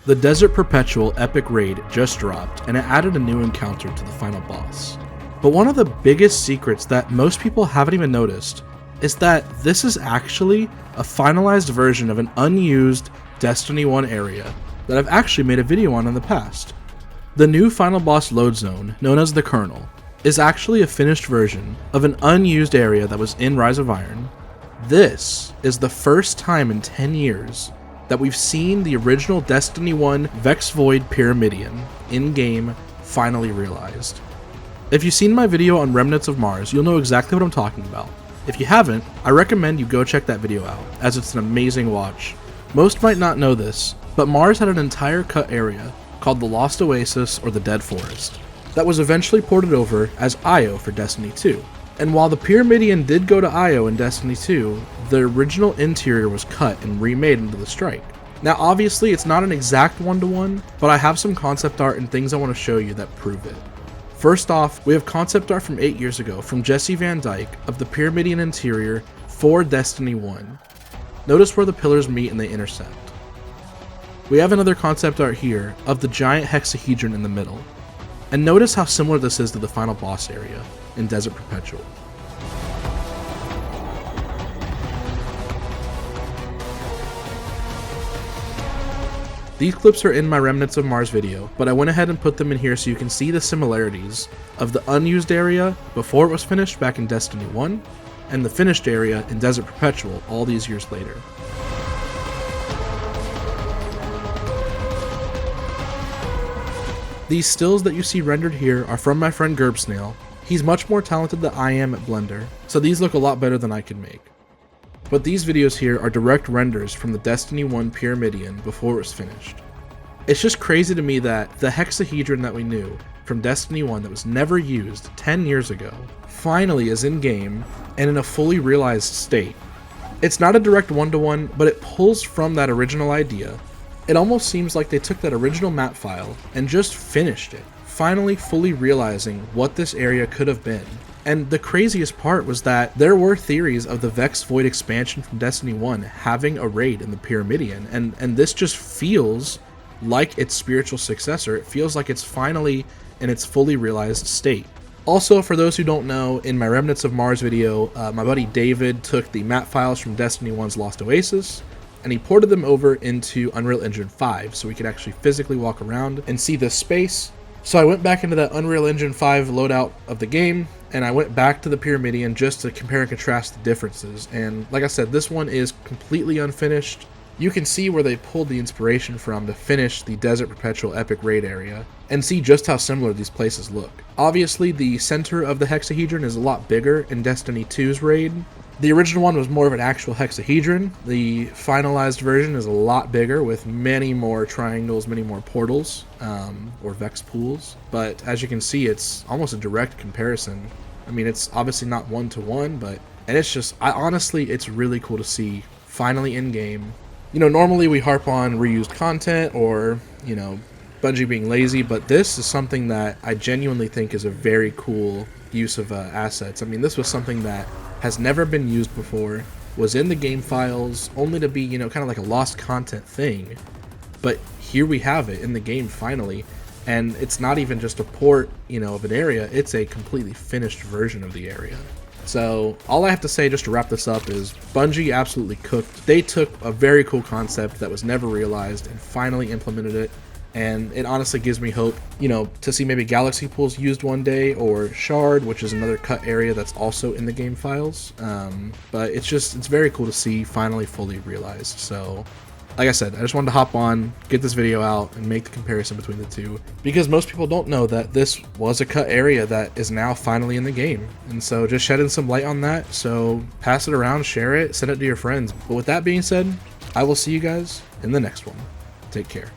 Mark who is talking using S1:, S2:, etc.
S1: The Desert Perpetual epic raid just dropped, and it added a new encounter to the final boss. But one of the biggest secrets that most people haven't even noticed is that this is actually a finalized version of an unused Destiny 1 area that I've actually made a video on in the past. The new final boss load zone, known as the Kernel, is actually a finished version of an unused area that was in Rise of Iron. This is the first time in 10 years that we've seen the original Destiny 1 Vex Void Pyramidian in-game finally realized. If you've seen my video on Remnants of Mars, you'll know exactly what I'm talking about. If you haven't, I recommend you go check that video out, as it's an amazing watch. Most might not know this, but Mars had an entire cut area called the Lost Oasis or the Dead Forest that was eventually ported over as Io for Destiny 2. And while the Pyramidian did go to Io in Destiny 2, the original interior was cut and remade into the Strike. Now obviously it's not an exact one-to-one, but I have some concept art and things I want to show you that prove it. First off, we have concept art from 8 years ago from Jesse Van Dyke of the Pyramidian interior for Destiny 1. Notice where the pillars meet and they intersect. We have another concept art here of the giant hexahedron in the middle. And notice how similar this is to the final boss area in Desert Perpetual. These clips are in my Remnants of Mars video, but I went ahead and put them in here so you can see the similarities of the unused area before it was finished back in Destiny 1, and the finished area in Desert Perpetual all these years later. These stills that you see rendered here are from my friend Gerbsnail. He's much more talented than I am at Blender, so these look a lot better than I can make. But these videos here are direct renders from the Destiny 1 Pyramidian before it was finished. It's just crazy to me that the hexahedron that we knew from Destiny 1 that was never used 10 years ago finally is in-game and in a fully realized state. It's not a direct one-to-one, but it pulls from that original idea. It almost seems like they took that original map file and just finished it, finally fully realizing what this area could have been. And the craziest part was that there were theories of the Vex Void expansion from Destiny 1 having a raid in the Pyramidian, and this just feels like its spiritual successor. It feels like it's finally in its fully realized state. Also, for those who don't know, in my Remnants of Mars video, my buddy David took the map files from Destiny 1's Lost Oasis, and he ported them over into Unreal Engine 5 so we could actually physically walk around and see this space. So I went back into that Unreal Engine 5 loadout of the game, and I went back to the Pyramidian just to compare and contrast the differences. And like I said, this one is completely unfinished. You can see where they pulled the inspiration from to finish the Desert Perpetual epic raid area, and see just how similar these places look. Obviously, the center of the hexahedron is a lot bigger in Destiny 2's raid. The original one was more of an actual hexahedron. The finalized version is a lot bigger with many more triangles, many more portals, or Vex pools. But as you can see, it's almost a direct comparison. I mean, it's obviously not one-to-one, and it's just, honestly, it's really cool to see finally in-game. You know, normally we harp on reused content or, you know, Bungie being lazy, but this is something that I genuinely think is a very cool use of assets. I mean, this was something that has never been used before, was in the game files, only to be, you know, kind of like a lost content thing. But here we have it in the game finally, and it's not even just a port, you know, of an area, it's a completely finished version of the area. So all I have to say just to wrap this up is Bungie absolutely cooked. They took a very cool concept that was never realized and finally implemented it. And it honestly gives me hope, you know, to see maybe Galaxy Pools used one day, or Shard, which is another cut area that's also in the game files. But it's very cool to see finally fully realized. So, like I said, I just wanted to hop on, get this video out, and make the comparison between the two, because most people don't know that this was a cut area that is now finally in the game. And so just shedding some light on that, so pass it around, share it, send it to your friends. But with that being said, I will see you guys in the next one. Take care.